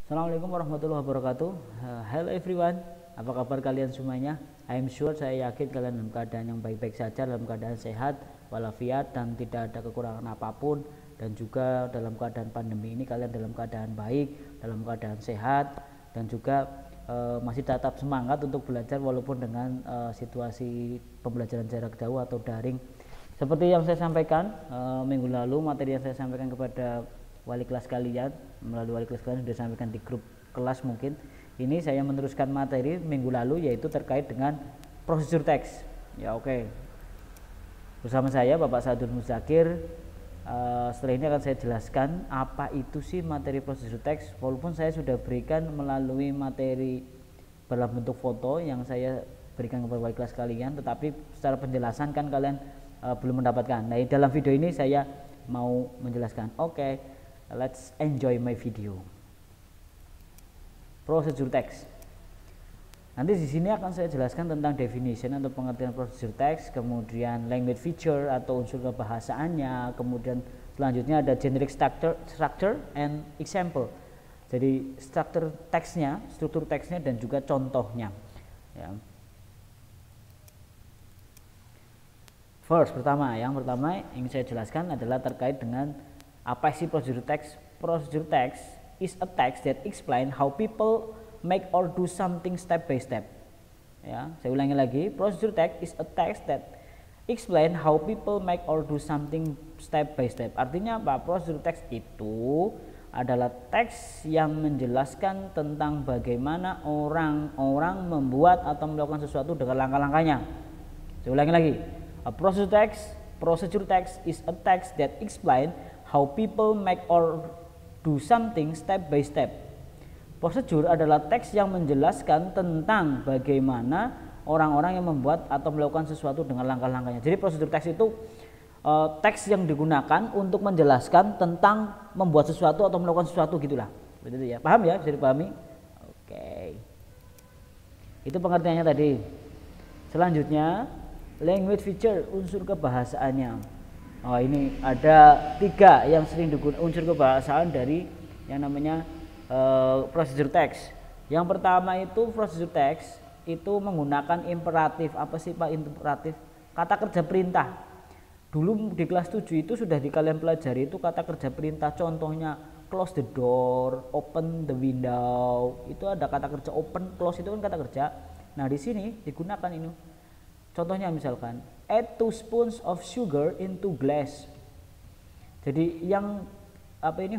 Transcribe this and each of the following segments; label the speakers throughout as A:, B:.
A: Assalamualaikum warahmatullahi wabarakatuh. Hello everyone, apa kabar kalian semuanya? I am sure, saya yakin kalian dalam keadaan yang baik-baik saja, dalam keadaan sehat walafiat dan tidak ada kekurangan apapun. Dan juga dalam keadaan pandemi ini kalian dalam keadaan baik, dalam keadaan sehat, dan juga masih tetap semangat untuk belajar walaupun dengan situasi pembelajaran jarak jauh atau daring. Seperti yang saya sampaikan minggu lalu, materi yang saya sampaikan kepada wali kelas kalian, melalui wali kelas kalian sudah sampaikan di grup kelas mungkin. Ini saya meneruskan materi minggu lalu, yaitu terkait dengan prosedur teks. Ya oke. Bersama saya Bapak Sadun Muzakir. Setelah ini akan saya jelaskan apa itu sih materi prosedur teks, walaupun saya sudah berikan melalui materi dalam bentuk foto yang saya berikan kepada wali kelas kalian, tetapi secara penjelasan kan kalian belum mendapatkan. Nah, dalam video ini saya mau menjelaskan. Oke, let's enjoy my video. Prosedur teks. Nanti di sini akan saya jelaskan tentang definition atau pengertian prosedur teks, kemudian language feature atau unsur kebahasaannya, kemudian selanjutnya ada generic structure and example. Jadi struktur teksnya dan juga contohnya. Ya. Yang pertama ingin saya jelaskan adalah terkait dengan apa sih prosedur teks. Prosedur teks is a text that explain how people make or do something step by step. Ya, saya ulangi lagi. Prosedur text is a text that explain how people make or do something step by step. Artinya apa? Prosedur teks itu adalah teks yang menjelaskan tentang bagaimana orang-orang membuat atau melakukan sesuatu dengan langkah-langkahnya. Saya ulangi lagi. A procedure text is a text that explain how people make or do something step by step. Prosedur adalah teks yang menjelaskan tentang bagaimana orang-orang yang membuat atau melakukan sesuatu dengan langkah-langkahnya. Jadi prosedur teks itu teks yang digunakan untuk menjelaskan tentang membuat sesuatu atau melakukan sesuatu, gitulah. Begitu ya. Paham ya? Bisa dipahami? Oke. Itu pengertiannya tadi. Selanjutnya, language feature, unsur kebahasaannya. Ini ada 3 yang sering digunakan unsur kebahasaan dari yang namanya prosedur teks. Yang pertama itu prosedur teks itu menggunakan imperatif. Apa sih Pak imperatif? Kata kerja perintah. Dulu di kelas 7 itu sudah kalian pelajari itu kata kerja perintah. Contohnya close the door, open the window. Itu ada kata kerja open, close, itu kan kata kerja. Nah, di sini digunakan ini. Contohnya misalkan add 2 spoons of sugar into glass. Jadi yang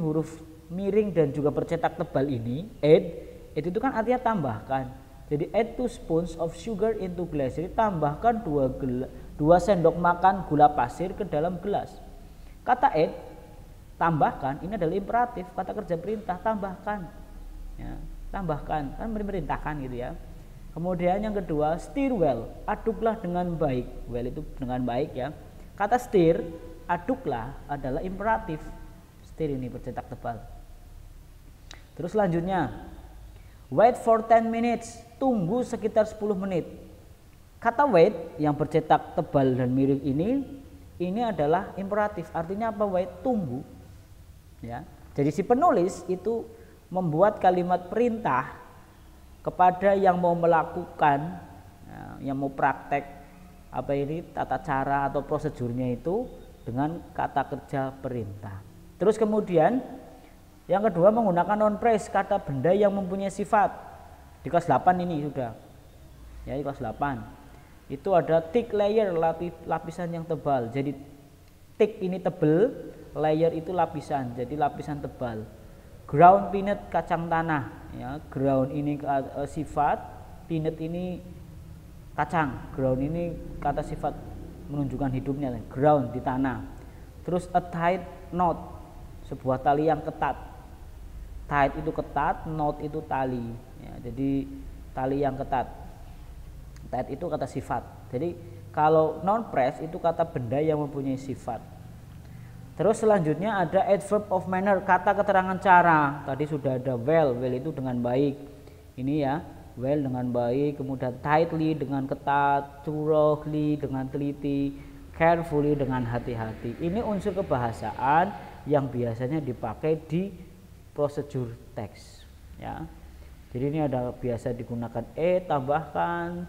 A: huruf miring dan juga bercetak tebal ini, add, itu kan artinya tambahkan. Jadi add 2 spoons of sugar into glass. Jadi tambahkan 2 sendok makan gula pasir ke dalam gelas. Kata add, tambahkan, ini adalah imperatif, kata kerja perintah, tambahkan. Ya, tambahkan, kan memerintahkan gitu ya. Kemudian yang kedua, stir well, aduklah dengan baik. Well itu dengan baik ya. Kata stir, aduklah adalah imperatif. Stir ini bercetak tebal. Terus selanjutnya, wait for 10 minutes, tunggu sekitar 10 menit. Kata wait yang bercetak tebal dan miring ini adalah imperatif. Artinya apa? Wait, tunggu. Ya. Jadi si penulis itu membuat kalimat perintah kepada yang mau melakukan, yang mau praktek tata cara atau prosedurnya itu dengan kata kerja perintah. Terus kemudian yang kedua menggunakan noun phrase, kata benda yang mempunyai sifat. Di kelas 8 ini sudah. Ya, di kelas 8. Itu ada thick layer, lapisan yang tebal. Jadi thick ini tebal, layer itu lapisan, jadi lapisan tebal. Ground peanut, kacang tanah. Ya, ground ini sifat, peanut ini kacang. Ground ini kata sifat menunjukkan hidupnya. Ground di tanah. Terus a tight knot, sebuah tali yang ketat. Tight itu ketat, knot itu tali. Ya, jadi tali yang ketat. Tight itu kata sifat. Jadi kalau noun phrase itu kata benda yang mempunyai sifat. Terus selanjutnya ada adverb of manner, kata keterangan cara. Tadi sudah ada well itu dengan baik. Ini ya, well dengan baik, kemudian tightly dengan ketat, thoroughly dengan teliti, carefully dengan hati-hati. Ini unsur kebahasaan yang biasanya dipakai di prosedur teks. ya. Jadi ini ada biasa digunakan eat, tambahkan,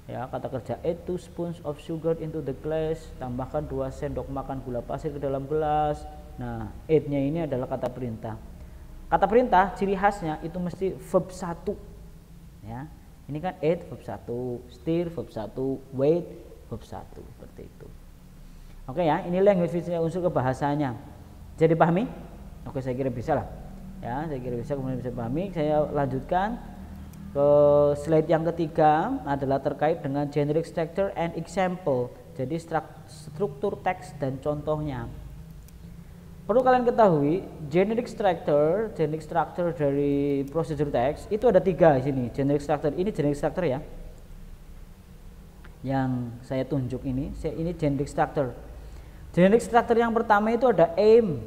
A: ya, kata kerja add 2 spoons of sugar into the glass, tambahkan 2 sendok makan gula pasir ke dalam gelas. Nah, add-nya ini adalah kata perintah. Kata perintah ciri khasnya itu mesti verb 1. Ya. Ini kan add verb 1, stir verb 1, wait verb 1, seperti itu. Oke ya, ini language-nya, unsur kebahasanya. Jadi pahami? Oke, saya kira bisa lah. Ya, saya kira bisa, kemudian bisa pahami. Saya lanjutkan ke slide yang ketiga, adalah terkait dengan generic structure and example. Jadi struktur teks dan contohnya. Perlu kalian ketahui, generic structure dari procedure text itu ada 3 di sini. Generic structure ini generic structure ya. Yang saya tunjuk ini generic structure. Generic structure yang pertama itu ada aim,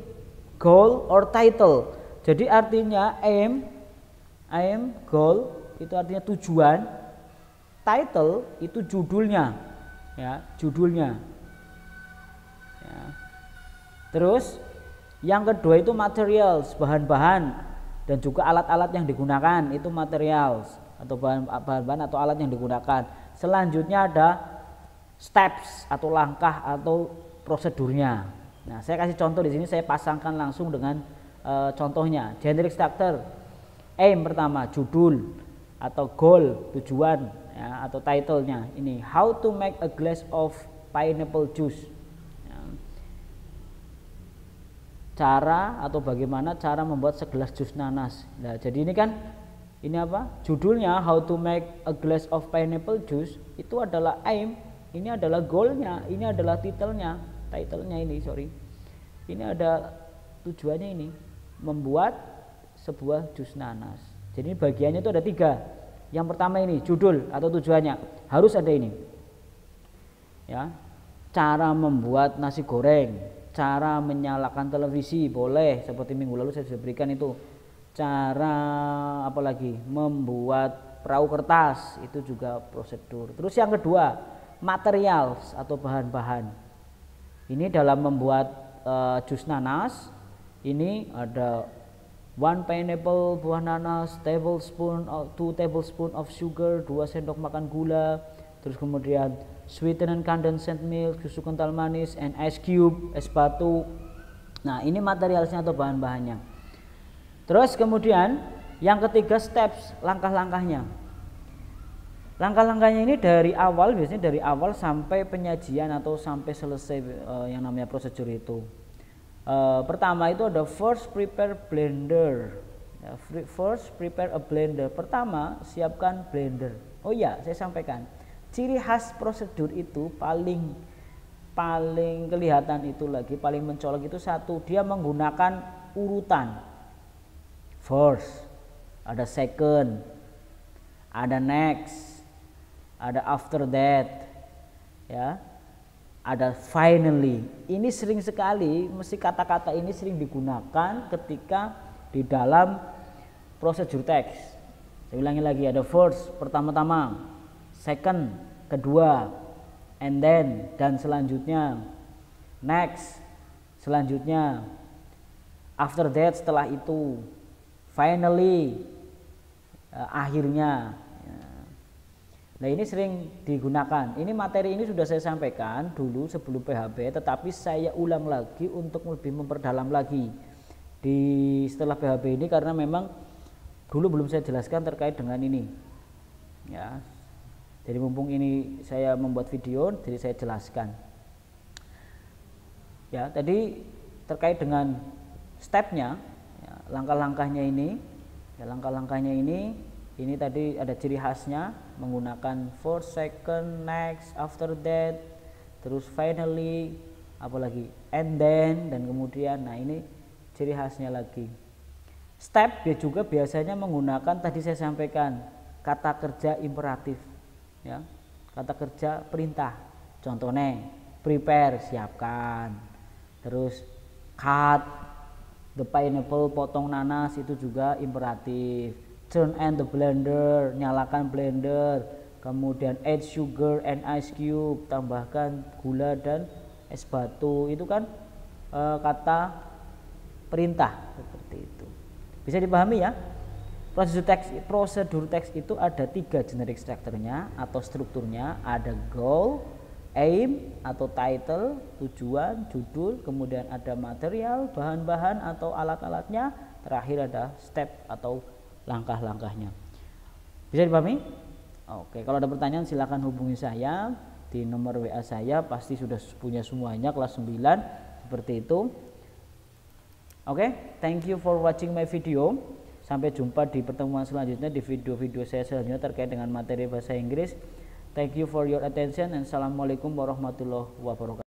A: goal, or title. Jadi artinya aim, goal itu artinya tujuan, title itu judulnya, ya, judulnya. Ya. Terus yang kedua itu materials, bahan-bahan dan juga alat-alat yang digunakan, itu materials atau bahan-bahan atau alat yang digunakan. Selanjutnya ada steps atau langkah atau prosedurnya. Nah, saya kasih contoh di sini, saya pasangkan langsung dengan contohnya. Generic structure, aim pertama, judul atau goal, tujuan, ya, atau title-nya. Ini how to make a glass of pineapple juice. Cara atau bagaimana cara membuat segelas jus nanas. Nah, jadi ini kan ini apa? Judulnya how to make a glass of pineapple juice, itu adalah aim, ini adalah goalnya, ini adalah titlenya ini, sorry. Ini ada tujuannya, ini membuat sebuah jus nanas. Jadi bagiannya itu ada 3. Yang pertama ini judul atau tujuannya, harus ada ini. Ya. Cara membuat nasi goreng, cara menyalakan televisi boleh, seperti minggu lalu saya sudah berikan itu. Cara apa lagi? Membuat perahu kertas, itu juga prosedur. Terus yang kedua, materials atau bahan-bahan. Ini dalam membuat jus nanas, ini ada 1 pineapple buah nanas, 2 tablespoon of sugar, 2 sendok makan gula, terus kemudian sweetened condensed milk, susu kental manis, and ice cube, es batu. Nah, ini materialnya atau bahan-bahannya. Terus kemudian yang ketiga steps, langkah-langkahnya. Langkah-langkahnya ini dari awal, biasanya dari awal sampai penyajian atau sampai selesai yang namanya prosedur itu. Pertama itu ada first prepare blender. Ya, first prepare a blender. Pertama, siapkan blender. Oh iya, saya sampaikan. Ciri khas prosedur itu paling kelihatan itu lagi, paling mencolok itu satu, dia menggunakan urutan. First, ada second, ada next, ada after that, ya, ada finally. Ini sering sekali, mesti kata-kata ini sering digunakan ketika di dalam prosedur teks. Saya ulangi lagi, ada first, pertama-tama, second, kedua, and then, dan selanjutnya, next, selanjutnya, after that, setelah itu, finally, akhirnya. Nah, ini sering digunakan. Ini materi ini sudah saya sampaikan dulu sebelum PHB, tetapi saya ulang lagi untuk lebih memperdalam lagi di setelah PHB ini, karena memang dulu belum saya jelaskan terkait dengan ini. Ya. Jadi mumpung ini saya membuat video, jadi saya jelaskan. Ya, tadi terkait dengan stepnya, ya, langkah-langkahnya ini, ya, langkah-langkahnya ini tadi ada ciri khasnya, menggunakan first, second, next, after that, terus finally, apalagi and then, dan kemudian. Nah, ini ciri khasnya lagi. Step dia juga biasanya menggunakan, tadi saya sampaikan, kata kerja imperatif, ya, kata kerja perintah. Contohnya prepare, siapkan, terus cut the pineapple, potong nanas, itu juga imperatif. Turn on the blender, nyalakan blender, kemudian add sugar and ice cube, tambahkan gula dan es batu, itu kan kata perintah, seperti itu. Bisa dipahami ya? Prosedur teks itu ada 3 generic strukturnya atau strukturnya, ada goal, aim atau title, tujuan, judul, kemudian ada material, bahan-bahan atau alat-alatnya, terakhir ada step atau langkah-langkahnya. Bisa dipahami? Oke, kalau ada pertanyaan silakan hubungi saya di nomor WA saya, pasti sudah punya semuanya kelas 9 seperti itu. Oke, thank you for watching my video. Sampai jumpa di pertemuan selanjutnya, di video-video saya selanjutnya terkait dengan materi bahasa Inggris. Thank you for your attention and assalamualaikum warahmatullahi wabarakatuh.